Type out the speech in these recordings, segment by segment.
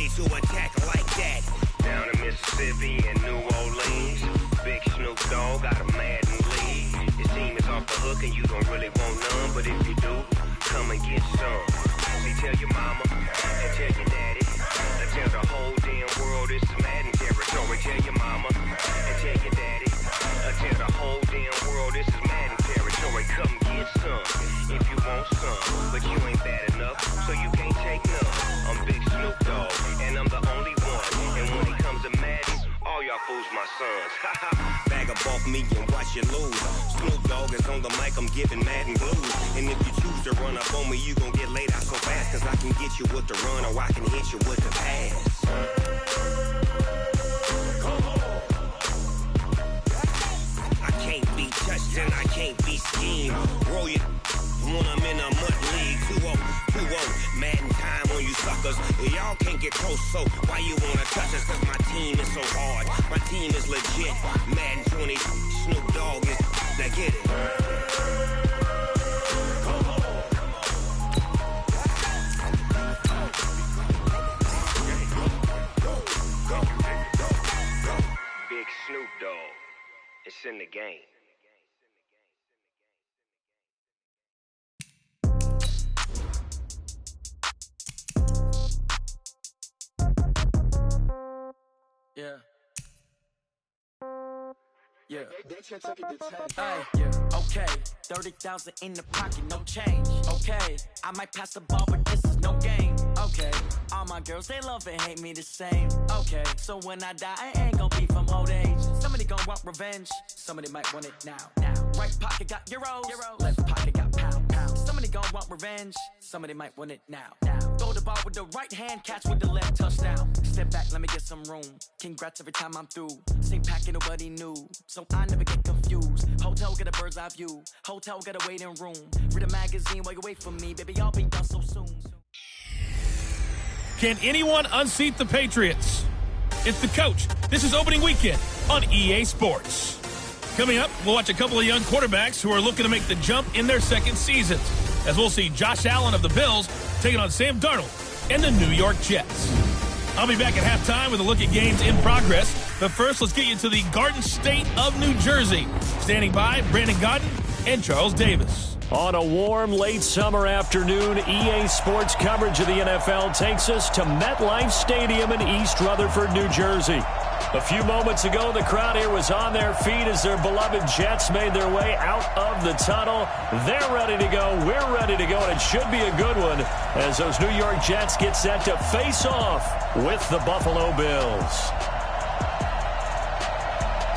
ready to attack like that. Down in Mississippi and New Orleans, Big Snoop Dogg got a Madden league. His team is off the hook and you don't really want none, but if you do, come and get some. See, tell your mama and tell your daddy, and tell the whole damn world this is Madden territory. Tell your mama and tell your daddy, and tell the whole damn world this is Madden territory. Come get some if you want some, but you ain't bad enough, so you can't take none. I'm Big Snoop Dogg, and I'm the only one. And when it comes to Madden, all y'all fools my sons. Bag up off me and watch you lose. Snoop Dogg is on the mic, I'm giving Madden blues. And if you choose to run up on me, you gon' get laid out so fast. Cause I can get you with the run or I can hit you with the pass. I can't be touched and I can't be schemed. Roll you when I'm in a mud league. 2-0, Madden time on you suckers. Y'all can't get close, so why you wanna touch us? Cause my team is so hard, my team is legit. Madden 20, Snoop Dogg is, now get it. Big Snoop Dogg, it's in the game. Yeah. Yeah. Hey, yeah. Okay. 30,000 in the pocket, no change. Okay. I might pass the ball, but this is no game. Okay. All my girls, they love and hate me the same. Okay. So when I die, I ain't gonna be from old age. Somebody gonna want revenge. Somebody might want it now. Right pocket got euros. Left pocket got pound. Somebody gonna want revenge. Somebody might want it now. Throw the ball with the right hand, catch with the left, touchdown. Step back, let me get some room. Congrats every time I'm through. Same packet, nobody knew. So I never get confused. Hotel get a bird's eye view. Hotel get a waiting room. Read a magazine while you wait for me. Baby, I'll be done so soon. Can anyone unseat the Patriots? It's the coach. This is opening weekend on EA Sports. Coming up, we'll watch a couple of young quarterbacks who are looking to make the jump in their second seasons, as we'll see Josh Allen of the Bills taking on Sam Darnold and the New York Jets. I'll be back at halftime with a look at games in progress. But first, let's get you to the Garden State of New Jersey. Standing by, Brandon Godden and Charles Davis. On a warm, late summer afternoon, EA Sports coverage of the NFL takes us to MetLife Stadium in East Rutherford, New Jersey. A few moments ago, the crowd here was on their feet as their beloved Jets made their way out of the tunnel. They're ready to go. We're ready to go, and it should be a good one as those New York Jets get set to face off with the Buffalo Bills.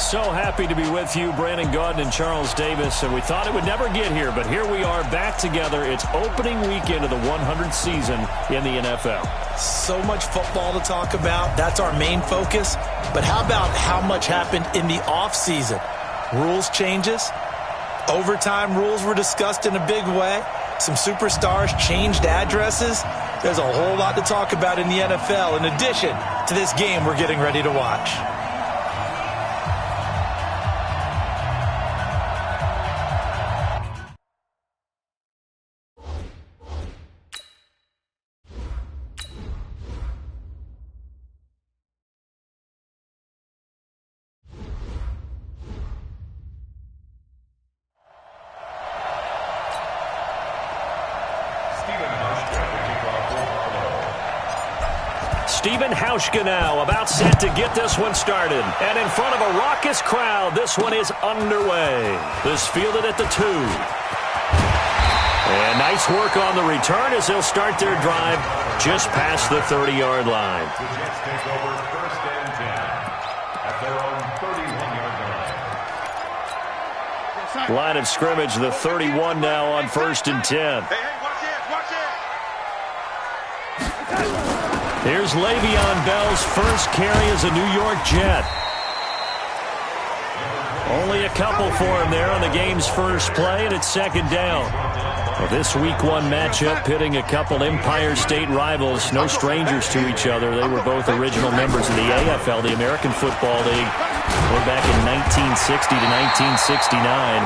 So happy to be with you, Brandon Gaudin and Charles Davis. And we thought it would never get here, but here we are back together. It's opening weekend of the 100th season in the NFL. So much football to talk about. That's our main focus. But how about how much happened in the offseason? Rules changes. Overtime rules were discussed in a big way. Some superstars changed addresses. There's a whole lot to talk about in the NFL in addition to this game we're getting ready to watch. Steven Hauschka now about set to get this one started. And in front of a raucous crowd, this one is underway. This fielded at the 2. And nice work on the return as they'll start their drive just past the 30-yard line. The Jets take over first and 10 at their own 31-yard line. Line of scrimmage, the 31 now on first and 10. Here's Le'Veon Bell's first carry as a New York Jet. Only a couple for him there on the game's first play, and it's second down. Well, this Week 1 matchup pitting a couple Empire State rivals, no strangers to each other. They were both original members of the AFL, the American Football League, way back in 1960 to 1969.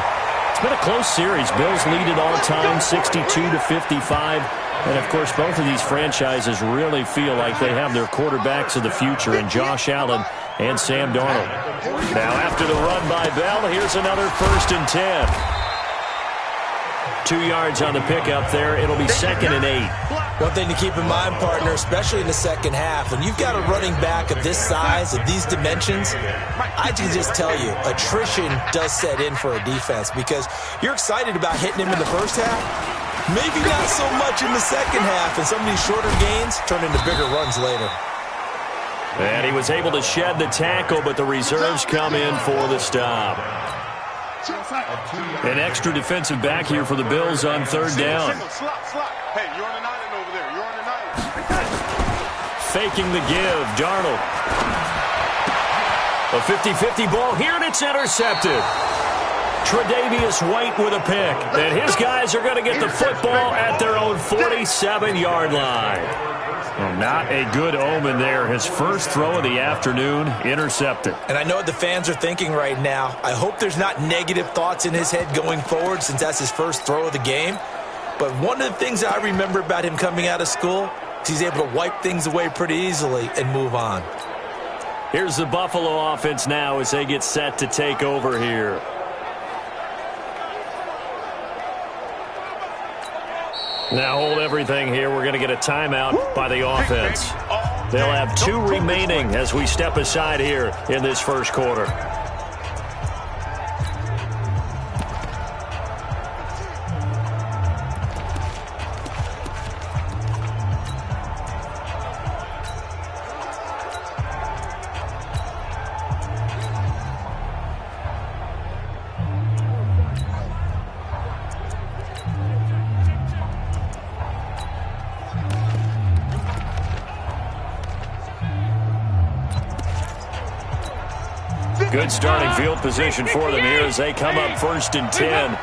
It's been a close series. Bills lead it all time, 62-55. And, of course, both of these franchises really feel like they have their quarterbacks of the future in Josh Allen and Sam Darnold. Now, after the run by Bell, here's another 1st and 10. 2 yards on the pickup there. It'll be 2nd and 8. One thing to keep in mind, partner, especially in the second half, when you've got a running back of this size, of these dimensions, I can just tell you, attrition does set in for a defense because you're excited about hitting him in the first half, maybe not so much in the second half, and some of these shorter gains turn into bigger runs later. And he was able to shed the tackle, but the reserves come in for the stop. An extra defensive back here for the Bills on 3rd down. Hey, you're on an island over there. You're on an island. Faking the give, Darnold. A 50-50 ball here, and it's intercepted. Tre'Davious White with a pick. And his guys are going to get the football at their own 47-yard line. Well, not a good omen there. His first throw of the afternoon, intercepted. And I know what the fans are thinking right now. I hope there's not negative thoughts in his head going forward since that's his first throw of the game. But one of the things I remember about him coming out of school is he's able to wipe things away pretty easily and move on. Here's the Buffalo offense now as they get set to take over here. Now hold everything here. We're going to get a timeout by the offense. They'll have 2 remaining as we step aside here in this first quarter. Good starting field position for them here as they come up 1st and 10.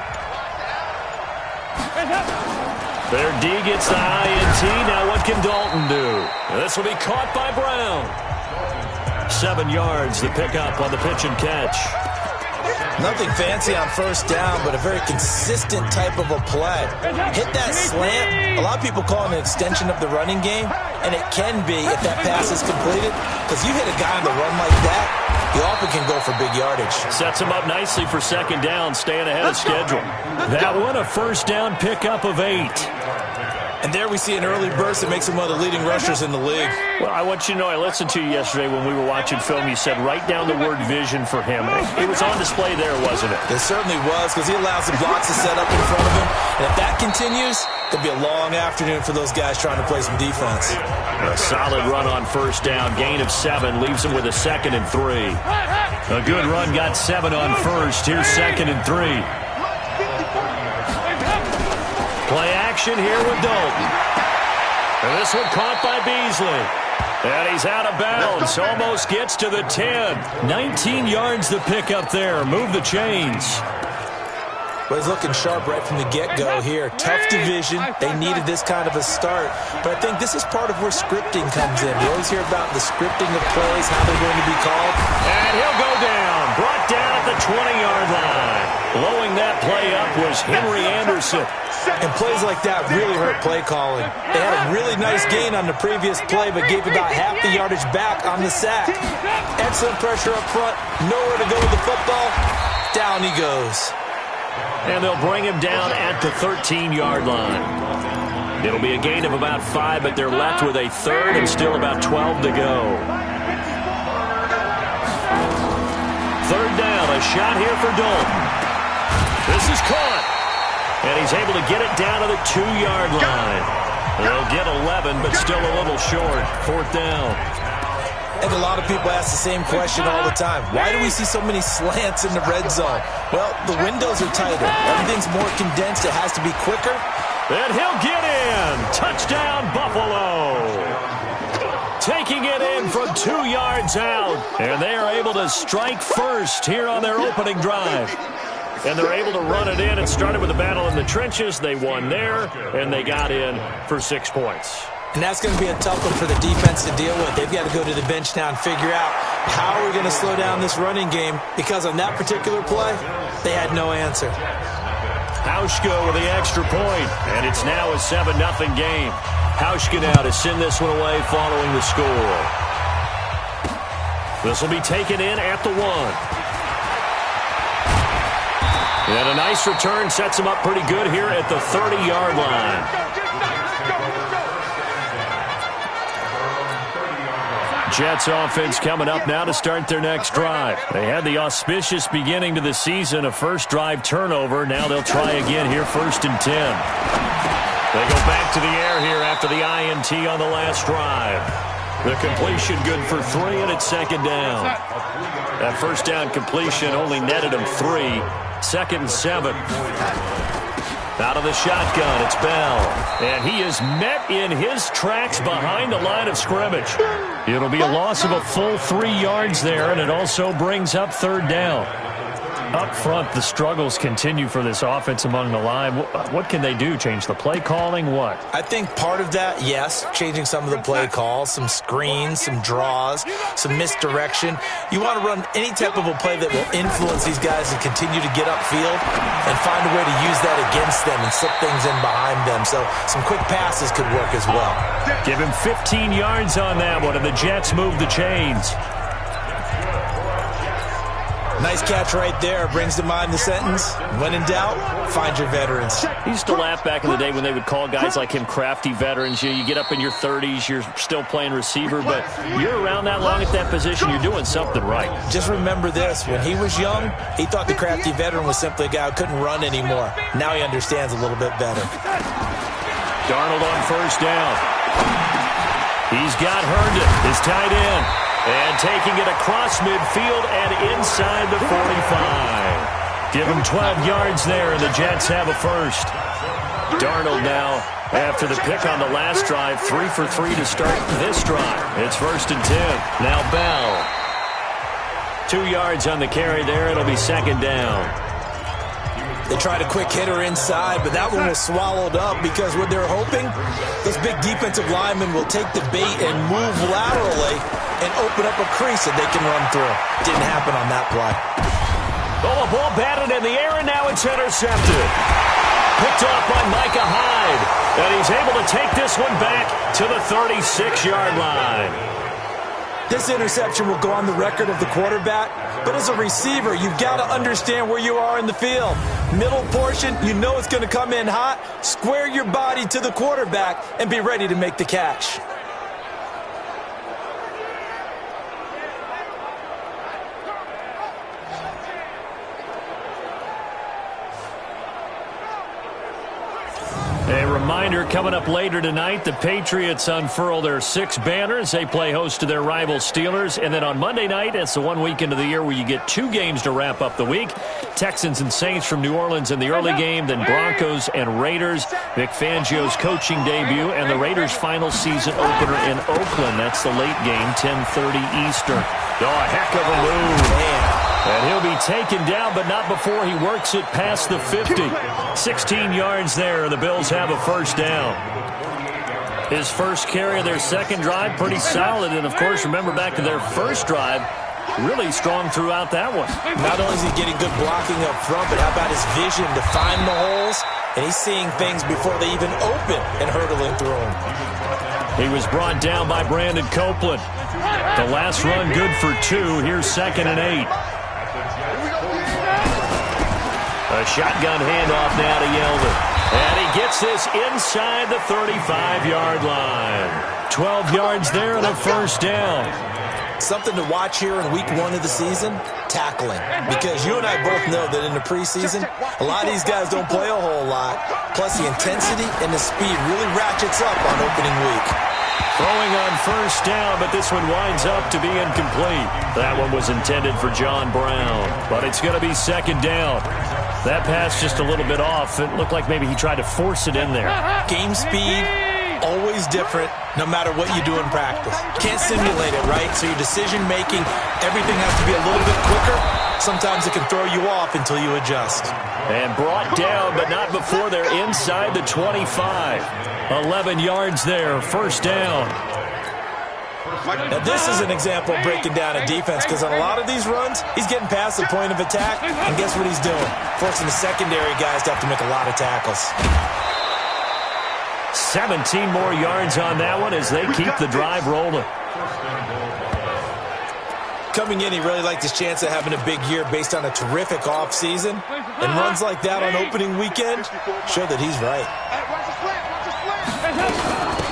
Their D gets the INT. Now what can Dalton do? This will be caught by Brown. 7 yards, the pickup on the pitch and catch. Nothing fancy on 1st down, but a very consistent type of a play. Hit that slant. A lot of people call it an extension of the running game, and it can be if that pass is completed, because you hit a guy on the run like that, he often can go for big yardage. Sets him up nicely for 2nd down, staying ahead of schedule. That one, a 1st down pickup of 8. And there we see an early burst that makes him one of the leading rushers in the league. Well, I want you to know, I listened to you yesterday when we were watching film. You said write down the word vision for him. It was on display there, wasn't it? It certainly was, because he allows the blocks to set up in front of him. And if that continues, it'll be a long afternoon for those guys trying to play some defense. A solid run on 1st down. Gain of 7 leaves him with a 2nd and 3. A good run got 7 on 1st. Here's 2nd and 3. Play action here with Dalton. And this one caught by Beasley. And he's out of bounds. Almost gets to the 10. 19 yards the pickup there. Move the chains. Well, he's looking sharp right from the get-go here. Tough division. They needed this kind of a start. But I think this is part of where scripting comes in. We always hear about the scripting of plays, how they're going to be called. And he'll go down. Brought down at the 20-yard line. Blowing that play up was Henry Anderson. And plays like that really hurt play calling. They had a really nice gain on the previous play, but gave about half the yardage back on the sack. Excellent pressure up front. Nowhere to go with the football. Down he goes. And they'll bring him down at the 13-yard line. It'll be a gain of about 5, but they're left with a 3rd and still about 12 to go. 3rd down, a shot here for Dalton. This is caught. And he's able to get it down to the 2-yard line. They'll get 11, but still a little short. 4th down. And a lot of people ask the same question all the time. Why do we see so many slants in the red zone? Well, the windows are tighter. Everything's more condensed. It has to be quicker. And he'll get in. Touchdown, Buffalo. Taking it in from 2 yards out. And they are able to strike first here on their opening drive. And they're able to run it in. It started with a battle in the trenches. They won there, and they got in for 6 points. And that's going to be a tough one for the defense to deal with. They've got to go to the bench now and figure out how are we going to slow down this running game, because on that particular play, they had no answer. Hauschka with the extra point, and it's now a 7-0 game. Hauschka now to send this one away following the score. This will be taken in at the 1. And a nice return sets him up pretty good here at the 30-yard line. Jets offense coming up now to start their next drive. They had the auspicious beginning to the season, a first drive turnover. Now they'll try again here, 1st and 10. They go back to the air here after the INT on the last drive. The completion good for 3, and it's 2nd down. That first down completion only netted him 3. 2nd and 7. Out of the shotgun, it's Bell. And he is met in his tracks behind the line of scrimmage. It'll be a loss of a full 3 yards there, and it also brings up 3rd down. Up front, the struggles continue for this offense among the line. What can they do? Change the play calling? What? I think part of that, yes, changing some of the play calls, some screens, some draws, some misdirection. You want to run any type of a play that will influence these guys and continue to get upfield and find a way to use that against them and slip things in behind them. So some quick passes could work as well. Give him 15 yards on that one, and the Jets move the chains. Nice catch right there. Brings to mind the sentence, when in doubt, find your veterans. I used to laugh back in the day when they would call guys like him crafty veterans. You get up in your 30s, you're still playing receiver, but you're around that long at that position, you're doing something right. Just remember this. When he was young, he thought the crafty veteran was simply a guy who couldn't run anymore. Now he understands a little bit better. Darnold on 1st down. He's got Herndon, his tight end. And taking it across midfield and inside the 45. Give him 12 yards there, and the Jets have a first. Darnold now, after the pick on the last drive, 3 for 3 to start this drive. It's 1st and 10. Now Bell. 2 yards on the carry there. It'll be 2nd down. They tried a quick hitter inside, but that one was swallowed up because what they're hoping, those big defensive linemen will take the bait and move laterally and open up a crease that they can run through. Didn't happen on that play. Oh, a ball batted in the air, and now it's intercepted. Picked off by Micah Hyde, and he's able to take this one back to the 36-yard line. This interception will go on the record of the quarterback, but as a receiver, you've got to understand where you are in the field. Middle portion, you know it's going to come in hot. Square your body to the quarterback and be ready to make the catch. A reminder, coming up later tonight, the Patriots unfurl their 6 banners. They play host to their rival Steelers. And then on Monday night, it's the one weekend of the year where you get 2 games to wrap up the week. Texans and Saints from New Orleans in the early game, then Broncos and Raiders. Vic Fangio's coaching debut, and the Raiders' final season opener in Oakland. That's the late game, 10:30 Eastern. Oh, a heck of a move. Man. And he'll be taken down, but not before he works it past the 50. 16 yards there, and the Bills have a first down. His first carry of their second drive, pretty solid. And, of course, remember back to their first drive, really strong throughout that one. Not only is he getting good blocking up front, but how about his vision to find the holes? And he's seeing things before they even open and hurdling through them. He was brought down by Brandon Copeland. The last run good for 2. Here's 2nd and 8. A shotgun handoff now to Yeldon. And he gets this inside the 35-yard line. 12 yards there and a first down. Something to watch here in week 1 of the season, tackling. Because you and I both know that in the preseason, a lot of these guys don't play a whole lot. Plus the intensity and the speed really ratchets up on opening week. Throwing on first down, but this one winds up to be incomplete. That one was intended for John Brown, but it's going to be 2nd down. That pass just a little bit off. It looked like maybe he tried to force it in there. Game speed, always different, no matter what you do in practice. Can't simulate it, right? So your decision-making, everything has to be a little bit quicker. Sometimes it can throw you off until you adjust. And brought down, but not before they're inside the 25. 11 yards there, first down. Now, this is an example of breaking down a defense because on a lot of these runs, he's getting past the point of attack, and guess what he's doing? Forcing the secondary guys to have to make a lot of tackles. 17 more yards on that one as they keep the drive rolling. Coming in, he really liked his chance of having a big year based on a terrific offseason. And runs like that on opening weekend show that he's right.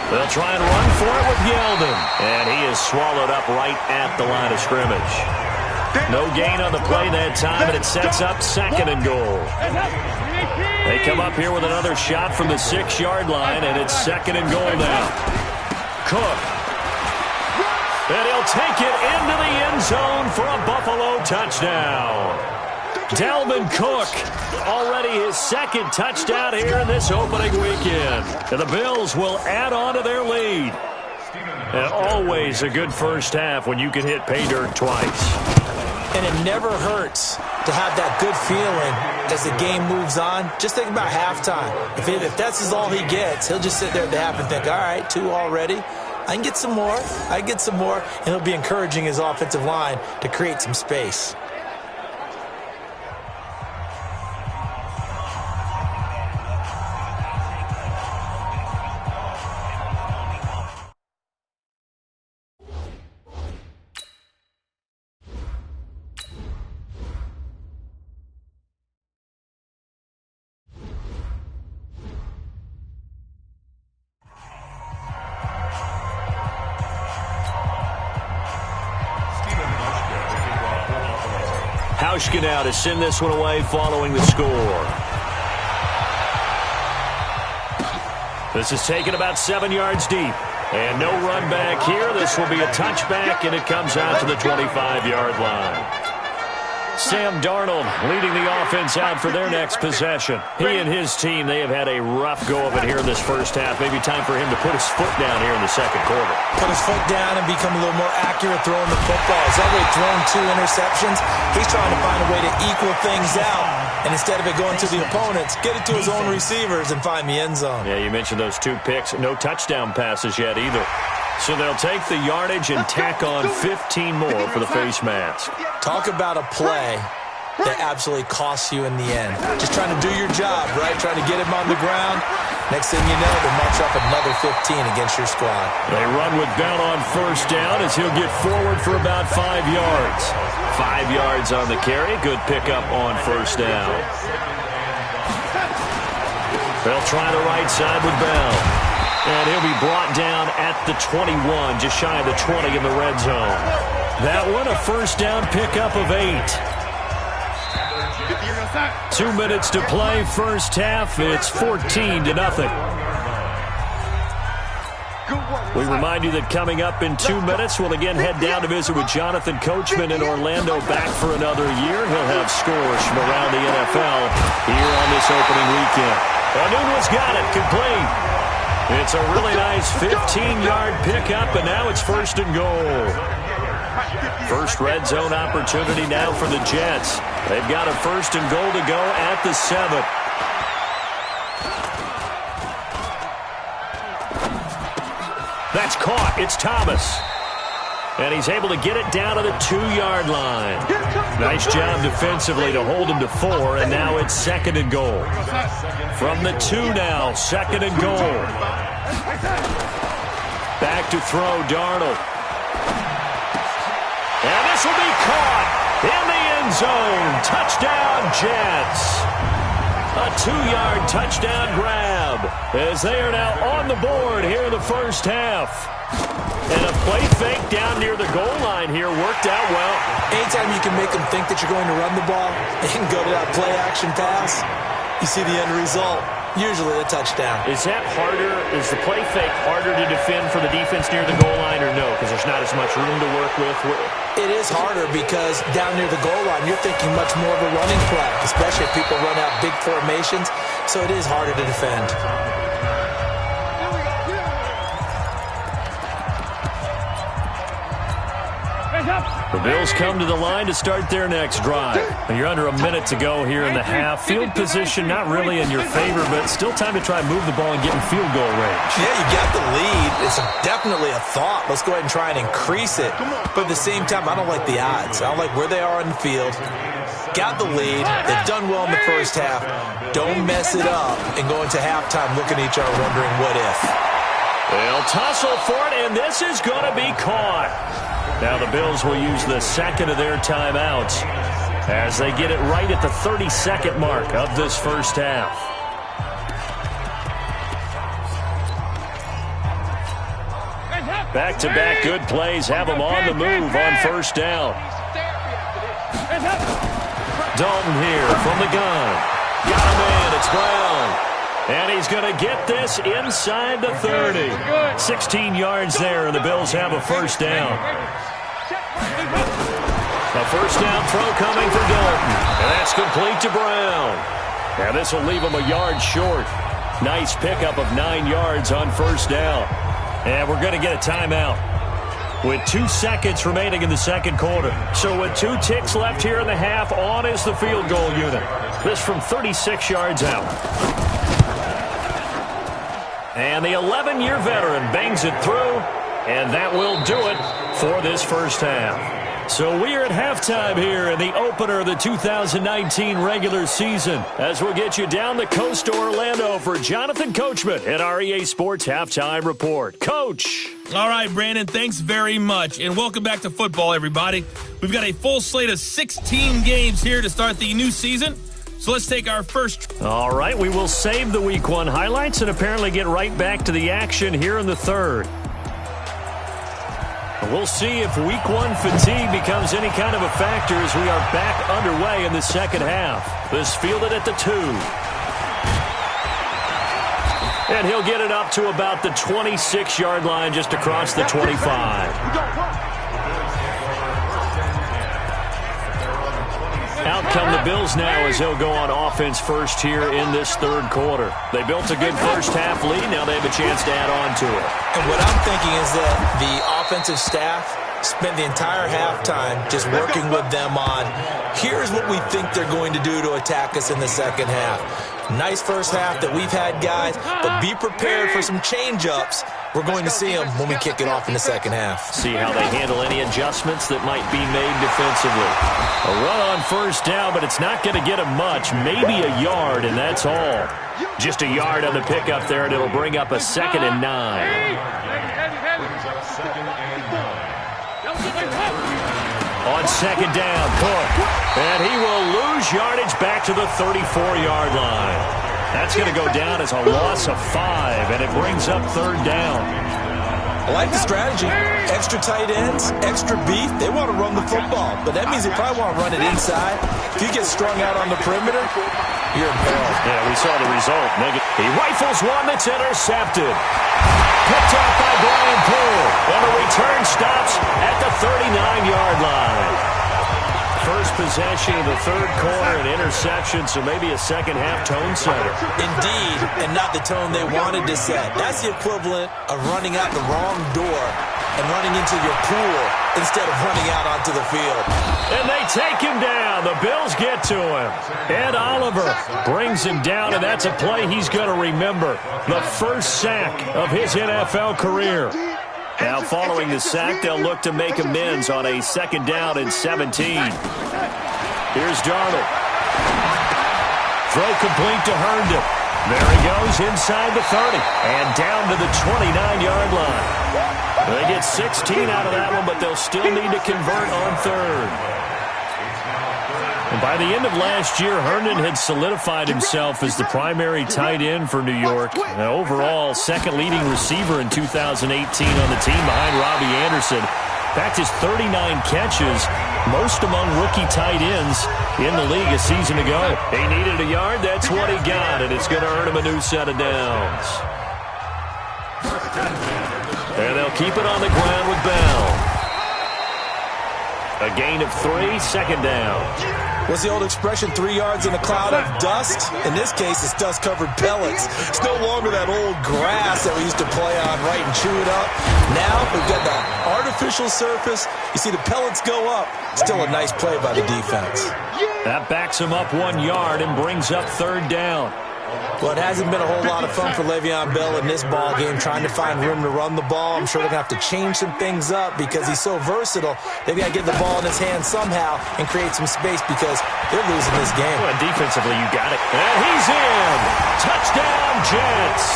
They'll try and run for it with Yeldon. And he is swallowed up right at the line of scrimmage. No gain on the play that time, and it sets up 2nd and goal. They come up here with another shot from the 6-yard line, and it's 2nd and goal now. Cook. And he'll take it into the end zone for a Buffalo touchdown. Dalvin Cook, already his 2nd touchdown here in this opening weekend. And the Bills will add on to their lead. And always a good first half when you can hit pay dirt twice. And it never hurts to have that good feeling as the game moves on. Just think about halftime. If that's all he gets, he'll just sit there at the half and think, all right, 2 already. I can get some more. I can get some more. And he'll be encouraging his offensive line to create some space. Hauschka now to send this one away following the score. This is taken about 7 yards deep. And no run back here. This will be a touchback, and it comes out to the 25-yard line. Sam Darnold leading the offense out for their next possession. He and his team, they have had a rough go of it here in this first half. Maybe time for him to put his foot down here in the 2nd quarter. Put his foot down and become a little more accurate throwing the football. He's already thrown 2 interceptions. He's trying to find a way to equal things out. And instead of it going to the opponents, get it to his own receivers and find the end zone. Yeah, you mentioned those 2 picks. No touchdown passes yet either. So they'll take the yardage and tack on 15 more for the face mask. Talk about a play that absolutely costs you in the end. Just trying to do your job, right? Trying to get him on the ground. Next thing you know, they march up another 15 against your squad. They run with Bell on first down as he'll get forward for about 5 yards. 5 yards on the carry. Good pickup on first down. They'll try the right side with Bell. And he'll be brought down at the 21, just shy of the 20 in the red zone. That one, a first down pickup of 8. 2 minutes to play, first half. It's 14-0. We remind you that coming up in 2 minutes, we'll again head down to visit with Jonathan Coachman in Orlando, back for another year. He'll have scores from around the NFL here on this opening weekend. Anunwa's got it, complete. It's a really nice 15-yard pickup, and now it's 1st and goal. First red zone opportunity now for the Jets. They've got a 1st and goal to go at the 7. That's caught. It's Thomas. And he's able to get it down to the 2-yard line. Nice job defensively to hold him to 4, and now it's 2nd and goal. From the 2 now, 2nd and goal. Back to throw, Darnold. And this will be caught in the end zone. Touchdown, Jets. A 2-yard touchdown grab as they are now on the board here in the first half. And a play fake down near the goal line here worked out well. Anytime you can make them think that you're going to run the ball and go to that play-action pass, you see the end result, usually a touchdown. Is that harder? Is the play fake harder to defend for the defense near the goal line or no? Because there's not as much room to work with? It is harder because down near the goal line, you're thinking much more of a running play, especially if people run out big formations. So it is harder to defend. The Bills come to the line to start their next drive. And you're under a minute to go here in the half. Field position not really in your favor, but still time to try and move the ball and get in field goal range. Yeah, you got the lead. It's definitely a thought. Let's go ahead and try and increase it. But at the same time, I don't like the odds. I don't like where they are on the field. Got the lead. They've done well in the first half. Don't mess it up and go into halftime looking at each other wondering what if. They'll tussle for it, and this is going to be caught. Now the Bills will use the second of their timeouts as they get it right at the 32nd mark of this first half. Back-to-back good plays have them on the move on first down. Dalton here from the gun. Got him in. It's Brown. And he's going to get this inside the 30. 16 yards there, and the Bills have a first down. A first down throw coming for Dalton. And that's complete to Brown. And this will leave him a yard short. Nice pickup of 9 yards on first down. And we're going to get a timeout with 2 seconds remaining in the second quarter. So with 2 ticks left here in the half, on is the field goal unit. This from 36 yards out. And the 11-year veteran bangs it through, and that will do it for this first half. So we are at halftime here in the opener of the 2019 regular season as we'll get you down the coast to Orlando for Jonathan Coachman at our EA Sports Halftime Report. Coach. All right, Brandon, thanks very much. And welcome back to football, everybody. We've got a full slate of 16 games here to start the new season. So let's take our first. All right, we will save the Week 1 highlights and apparently get right back to the action here in the third. We'll see if Week 1 fatigue becomes any kind of a factor as we are back underway in the second half. This fielded at the 2. And he'll get it up to about the 26-yard line just across the 25. Out come the Bills now as they'll go on offense first here in this third quarter. They built a good first half lead. Now they have a chance to add on to it. And what I'm thinking is that the offensive staff spent the entire halftime just working with them on, here's what we think they're going to do to attack us in the second half. Nice first half that we've had, guys, but be prepared for some change-ups. We're going to see them when we kick it off in the second half. See how they handle any adjustments that might be made defensively. A run on first down, but it's not going to get them much. Maybe a yard, and that's all. Just a yard on the pickup there, and it'll bring up a 2nd and 9. On second down, Cook. And he will lose yardage back to the 34-yard line. That's going to go down as a loss of 5, and it brings up third down. I like the strategy. Extra tight ends, extra beef. They want to run the football, but that means they probably want to run it inside. If you get strung out on the perimeter, you're in peril. Yeah, we saw the result. He rifles one that's intercepted. Picked off by Brian Poole, and the return stops at the 39-yard line. First possession of the third quarter, an interception, so maybe a second-half tone setter. Indeed, and not the tone they wanted to set. That's the equivalent of running out the wrong door and running into your pool instead of running out onto the field. And they take him down. The Bills get to him. Ed Oliver brings him down, and that's a play he's going to remember. The first sack of his NFL career. Now, following the sack, they'll look to make amends on a 2nd down and 17. Here's Darnold. Throw complete to Herndon. There he goes inside the 30 and down to the 29-yard line. They get 16 out of that one, but they'll still need to convert on third. And by the end of last year, Herndon had solidified himself as the primary tight end for New York. And overall, second leading receiver in 2018 on the team behind Robbie Anderson. In fact, his 39 catches, most among rookie tight ends in the league a season ago. He needed a yard. That's what he got, and it's going to earn him a new set of downs. And they'll keep it on the ground with Bell. A gain of 3, second down. What's the old expression, 3 yards in a cloud of dust? In this case, it's dust-covered pellets. It's no longer that old grass that we used to play on, right, and chew it up. Now we've got the artificial surface. You see the pellets go up. Still a nice play by the defense. That backs him up 1 yard and brings up third down. Well, it hasn't been a whole lot of fun for Le'Veon Bell in this ball game, trying to find room to run the ball. I'm sure they're going to have to change some things up because he's so versatile. They've got to get the ball in his hands somehow and create some space because they're losing this game. Well, defensively, you got it. And he's in. Touchdown, Jets.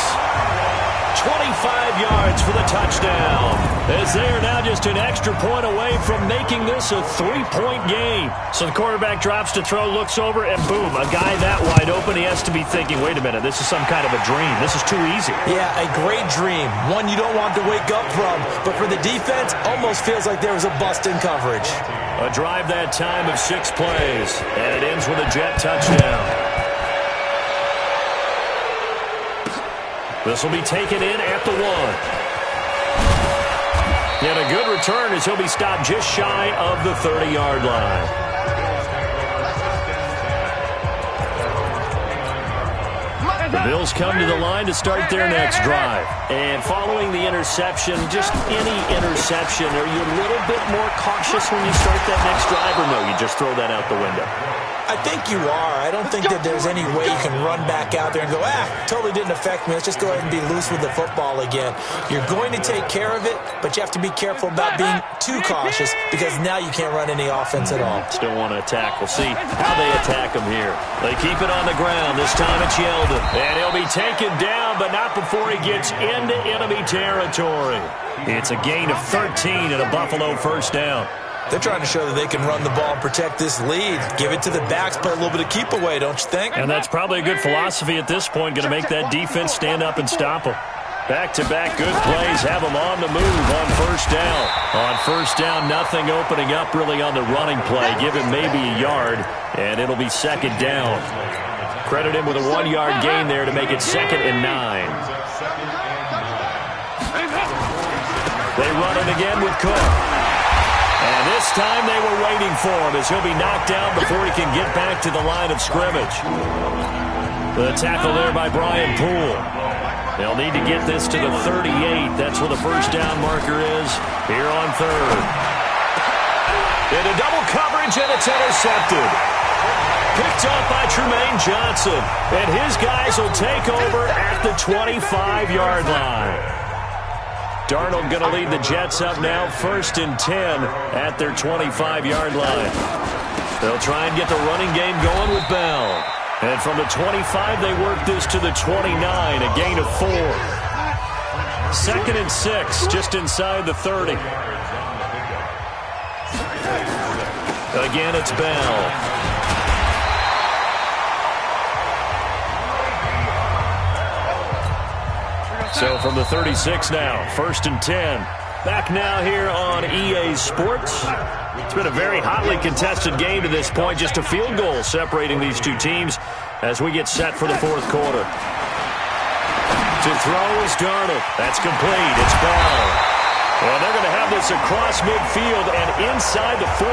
25 yards for the touchdown. As they are now just an extra point away from making this a 3-point game. So the quarterback drops to throw, looks over, and boom, a guy that wide open. He has to be thinking, wait a minute, this is some kind of a dream. This is too easy. Yeah, a great dream. One you don't want to wake up from. But for the defense, almost feels like there was a bust in coverage. A drive that time of 6 plays. And it ends with a Jet touchdown. This will be taken in at the 1. And a good return as he'll be stopped just shy of the 30-yard line. The Bills come to the line to start their next drive. And following the interception, just any interception, are you a little bit more cautious when you start that next drive, or no, you just throw that out the window? I think you are. I don't think that there's any way you can run back out there and go, totally didn't affect me. Let's just go ahead and be loose with the football again. You're going to take care of it, but you have to be careful about being too cautious because now you can't run any offense at all. Still want to attack. We'll see how they attack him here. They keep it on the ground. This time it's Yeldon. And he'll be taken down, but not before he gets into enemy territory. It's a gain of 13 and a Buffalo first down. They're trying to show that they can run the ball and protect this lead. Give it to the backs, play a little bit of keep away, don't you think? And that's probably a good philosophy at this point, going to make that defense stand up and stop them. Back-to-back good plays have them on the move on first down. On first down, nothing opening up really on the running play. Give him maybe a yard, and it'll be second down. Credit him with a 1-yard gain there to make it 2nd and 9. They run it again with Cook. And this time they were waiting for him as he'll be knocked down before he can get back to the line of scrimmage. The tackle there by Brian Poole. They'll need to get this to the 38. That's where the first down marker is here on third. Into double coverage, and it's intercepted. Picked up by Tremaine Johnson. And his guys will take over at the 25-yard line. Darnold going to lead the Jets up now, 1st and 10 at their 25-yard line. They'll try and get the running game going with Bell. And from the 25, they work this to the 29, a gain of 4. 2nd and 6, just inside the 30. Again, it's Bell. So from the 36 now, 1st and 10. Back now here on EA Sports. It's been a very hotly contested game to this point. Just a field goal separating these two teams as we get set for the 4th quarter. To throw is Darnold. That's complete. It's Bell. Well, they're going to have this across midfield and inside the 45.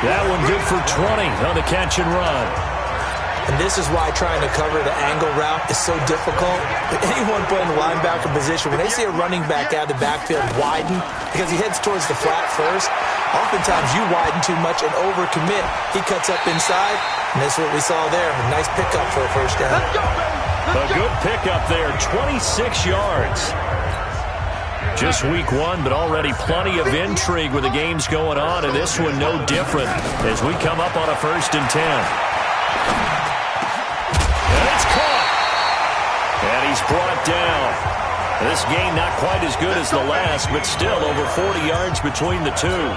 That one good for 20 on the catch and run. And this is why trying to cover the angle route is so difficult. But anyone playing the linebacker position, when they see a running back out of the backfield widen, because he heads towards the flat first, oftentimes you widen too much and overcommit. He cuts up inside, and that's what we saw there. A nice pickup for a first down. A good pickup there, 26 yards. Just week 1, but already plenty of intrigue with the games going on, and this one no different as we come up on a 1st and 10. And he's brought down. This gain not quite as good as the last, but still over 40 yards between the two.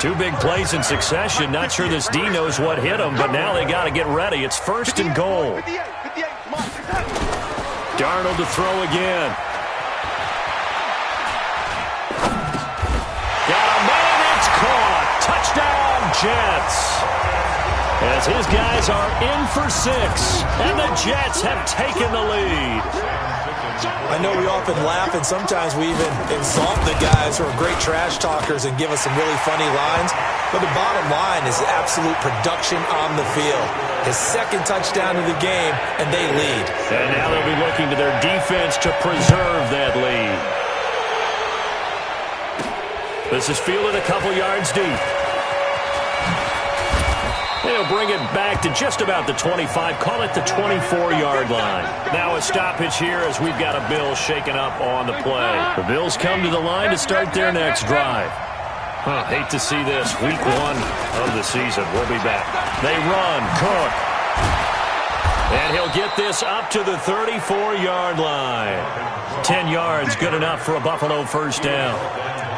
2 big plays in succession. Not sure this D knows what hit him, but now they got to get ready. It's 1st and goal. Darnold to throw again. Got a man, it's caught. Touchdown, Jets. As his guys are in for 6, and the Jets have taken the lead. I know we often laugh, and sometimes we even insult the guys who are great trash talkers and give us some really funny lines. But the bottom line is absolute production on the field. His second touchdown of the game, and they lead. And now they'll be looking to their defense to preserve that lead. This is fielded a couple yards deep. They'll bring it back to just about the 25, call it the 24-yard line. Now a stoppage here as we've got a Bills shaken up on the play. The Bills come to the line to start their next drive. Hate to see this. Week 1 of the season. We'll be back. They run. Cook. And he'll get this up to the 34-yard line. 10 yards, good enough for a Buffalo first down.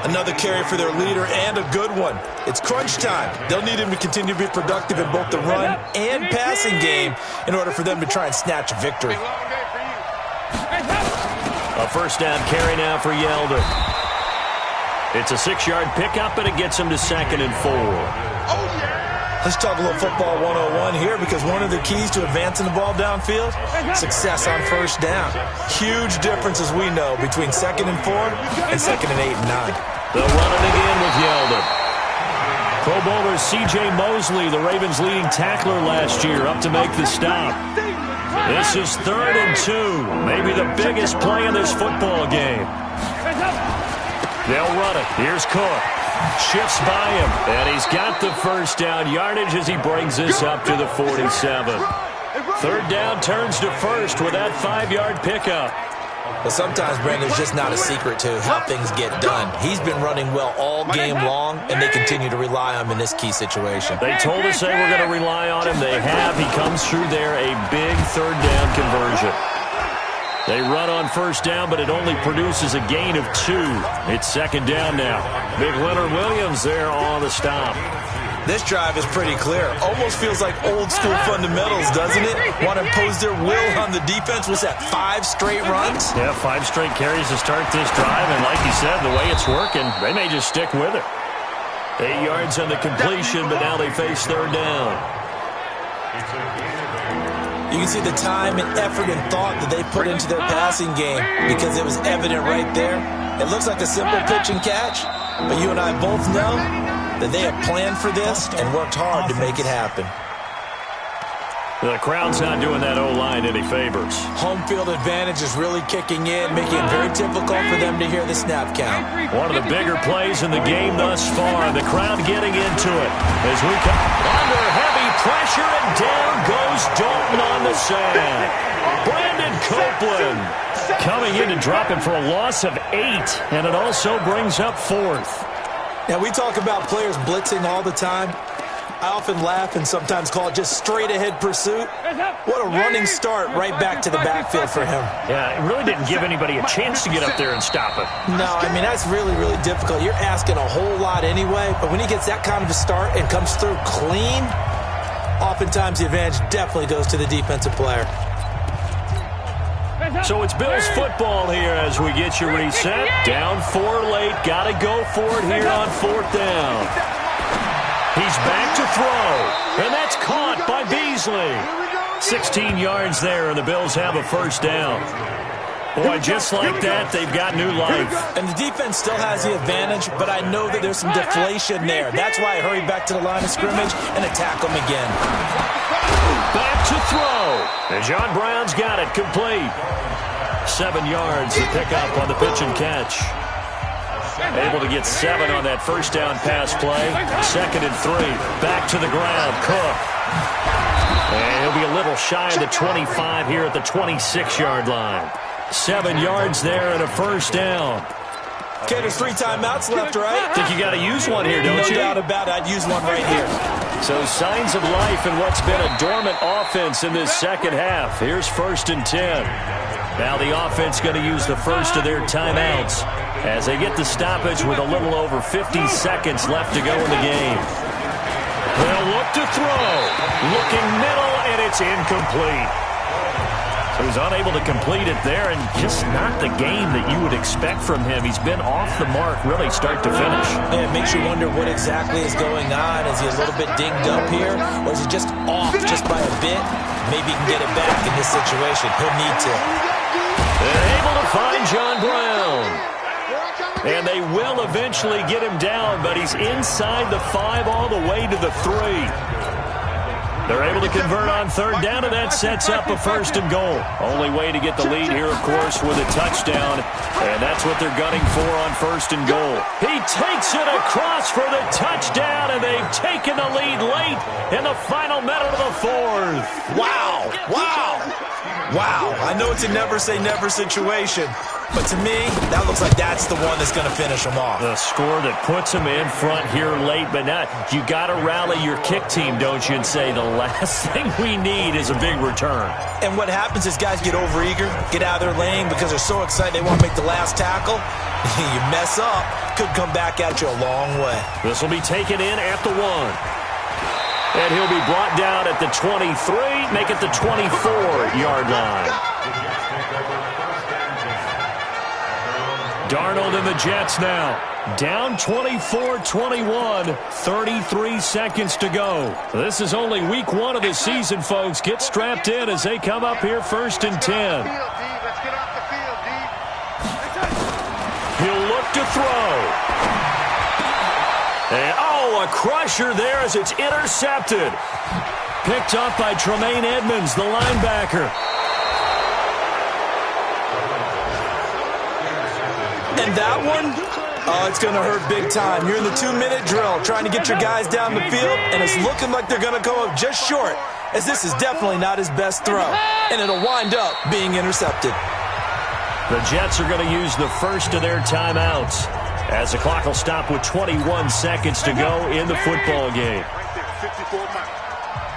Another carry for their leader, and a good one. It's crunch time. They'll need him to continue to be productive in both the run and passing game in order for them to try and snatch a victory. A first down carry now for Yeldon. It's a 6-yard pickup, and it gets him to 2nd and 4. Let's talk a little football 101 here, because one of the keys to advancing the ball downfield, success on first down. Huge difference, as we know, between 2nd and 4 and 2nd and 8 and 9. They'll run it again with Yeldon. Pro Bowler C.J. Mosley, the Ravens' leading tackler last year, up to make the stop. This is 3rd and 2, maybe the biggest play in this football game. They'll run it. Here's Cook. Shifts by him, and he's got the first down yardage as he brings this up to the 47. 3rd down turns to 1st with that 5-yard pickup. Well, sometimes, Brandon, there's just not a secret to how things get done. He's been running well all game long, and they continue to rely on him in this key situation. They told us they were going to rely on him. They have. He comes through there, a big 3rd down conversion. They run on first down, but it only produces a gain of 2. It's 2nd down now. Big Leonard Williams there on the stop. This drive is pretty clear. Almost feels like old-school fundamentals, doesn't it? Want to impose their will on the defense. Was that 5 straight runs? Yeah, 5 straight carries to start this drive, and like you said, the way it's working, they may just stick with it. 8 yards on the completion, but now they face 3rd down. You can see the time and effort and thought that they put into their passing game, because it was evident right there. It looks like a simple pitch and catch, but you and I both know that they have planned for this and worked hard to make it happen. The crowd's not doing that O-line any favors. Home field advantage is really kicking in, making it very difficult for them to hear the snap count. One of the bigger plays in the game thus far. The crowd getting into it as we come under heavy pressure, and down goes Dalton on the sand. Brandon Copeland coming in to drop him for a loss of 8, and it also brings up 4th. Now, we talk about players blitzing all the time. I often laugh and sometimes call it just straight-ahead pursuit. What a running start right back to the backfield for him. Yeah, it really didn't give anybody a chance to get up there and stop it. No, I mean, that's really, really difficult. You're asking a whole lot anyway, but when he gets that kind of a start and comes through clean, oftentimes the advantage definitely goes to the defensive player. So it's Bills football here as we get you reset. Down 4 late. Got to go for it here on 4th down. He's back to throw. And that's caught by Beasley. 16 yards there, and the Bills have a first down. Boy, just like that, they've got new life. And the defense still has the advantage, but I know that there's some deflation there. That's why I hurried back to the line of scrimmage and attack them again. Back to throw. And John Brown's got it complete. 7 yards to pick up on the pitch and catch. Able to get 7 on that first down pass play. 2nd and 3. Back to the ground. Cook. And he'll be a little shy of the 25 here at the 26-yard line. 7 yards there and a first down. Okay, there's 3 timeouts left, right? Think you got to use one here, don't you? No doubt about it. I'd use one right here. So signs of life in what's been a dormant offense in this second half. Here's 1st and 10. Now the offense going to use the first of their timeouts as they get the stoppage with a little over 50 seconds left to go in the game. They'll look to throw. Looking middle, and it's incomplete. So he's unable to complete it there, and just not the game that you would expect from him. He's been off the mark really start to finish. Yeah, it makes you wonder what exactly is going on. Is he a little bit dinged up here, or is he just off just by a bit? Maybe he can get it back in this situation. He'll need to. And able to find John Brown. And they will eventually get him down, but he's inside the 5 all the way to the 3. They're able to convert on third down, and that sets up a 1st and goal. Only way to get the lead here, of course, with a touchdown, and that's what they're gunning for on 1st and goal. He takes it across for the touchdown, and they've taken the lead late in the final minute of the 4th. Wow. Wow. Wow. I know it's a never-say-never situation, but to me, that looks like that's the one that's going to finish them off. The score that puts them in front here late, but not. You got to rally your kick team, don't you, and say the last thing we need is a big return. And what happens is guys get overeager, get out of their lane because they're so excited they want to make the last tackle. You mess up, could come back at you a long way. This will be taken in at the 1. And he'll be brought down at the 23, make it the 24-yard line. Darnold and the Jets now. Down 24-21, 33 seconds to go. This is only week 1 of the season, folks. Get strapped in as they come up here 1st and 10. He'll look to throw. And, a crusher there as it's intercepted. Picked up by Tremaine Edmonds, the linebacker. And that one, it's going to hurt big time. You're in the 2-minute drill trying to get your guys down the field, and it's looking like they're going to go up just short, as this is definitely not his best throw, and it'll wind up being intercepted. The Jets are going to use the first of their timeouts, as the clock will stop with 21 seconds to go in the football game.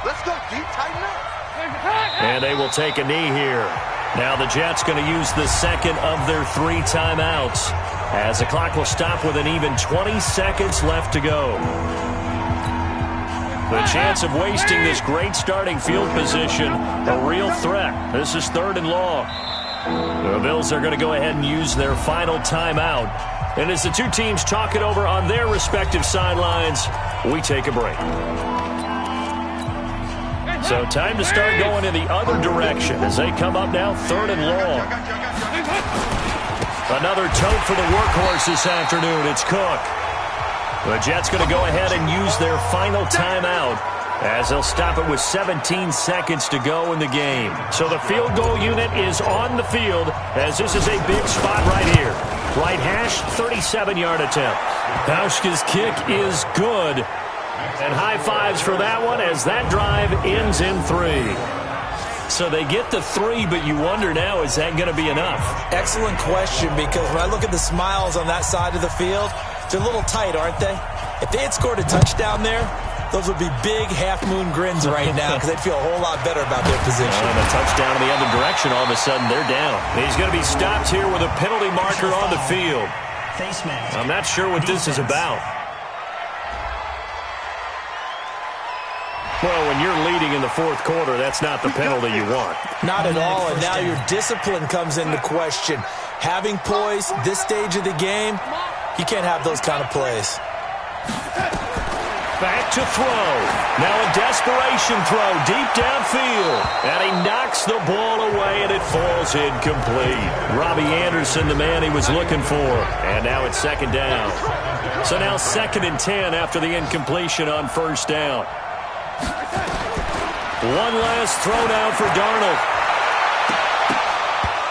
Let's go, deep, tighten up. And they will take a knee here. Now the Jets going to use the second of their 3 timeouts, as the clock will stop with an even 20 seconds left to go. The chance of wasting this great starting field position, a real threat. This is 3rd and long. The Bills are going to go ahead and use their final timeout. And as the two teams talk it over on their respective sidelines, we take a break. So time to start going in the other direction as they come up now 3rd and long. Another tote for the workhorse this afternoon. It's Cook. The Jets going to go ahead and use their final timeout, as they'll stop it with 17 seconds to go in the game. So the field goal unit is on the field, as this is a big spot right here. Right hash, 37-yard attempt. Pauschka's kick is good. And high fives for that one, as that drive ends in 3. So they get the 3, but you wonder now, is that going to be enough? Excellent question, because when I look at the smiles on that side of the field, they're a little tight, aren't they? If they had scored a touchdown there, those would be big half-moon grins right now, because they'd feel a whole lot better about their position. And a touchdown in the other direction, all of a sudden they're down. He's going to be stopped here with a penalty marker on the field. I'm not sure what this is about. Well, when you're leading in the 4th quarter, that's not the penalty you want. Not at all, and now your discipline comes into question. Having poise this stage of the game, you can't have those kind of plays. Back to throw. Now a desperation throw deep downfield. And he knocks the ball away, and it falls incomplete. Robbie Anderson, the man he was looking for. And now it's 2nd down. So now 2nd and 10 after the incompletion on 1st down. One last throw down for Darnold.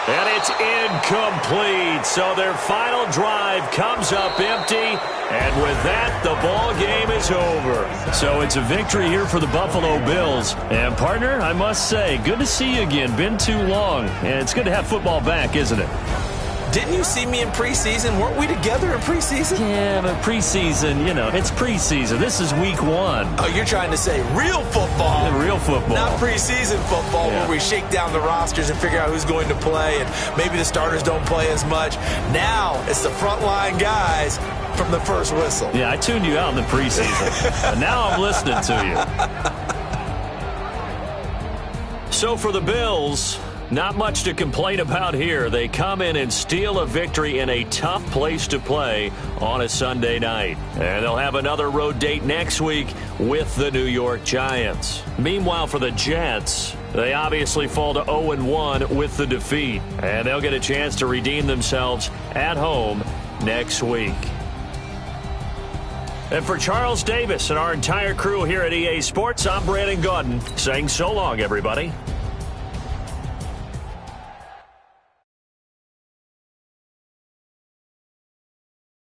And it's incomplete. So their final drive comes up empty. And with that, the ball game is over. So it's a victory here for the Buffalo Bills. And, partner, I must say, good to see you again. Been too long. And it's good to have football back, isn't it? Didn't you see me in preseason? Weren't we together in preseason? Yeah, but preseason, it's preseason. This is week 1. Oh, you're trying to say real football. Yeah, real football. Not preseason football, where we shake down the rosters and figure out who's going to play, and maybe the starters don't play as much. Now it's the frontline guys from the first whistle. Yeah, I tuned you out in the preseason. And now I'm listening to you. So for the Bills, Not much to complain about here. They come in and steal a victory in a tough place to play on a Sunday night. And they'll have another road date next week with the New York Giants. Meanwhile, for the Jets, they obviously fall to 0-1 with the defeat. And they'll get a chance to redeem themselves at home next week. And for Charles Davis and our entire crew here at EA Sports, I'm Brandon Gaudin saying so long, everybody.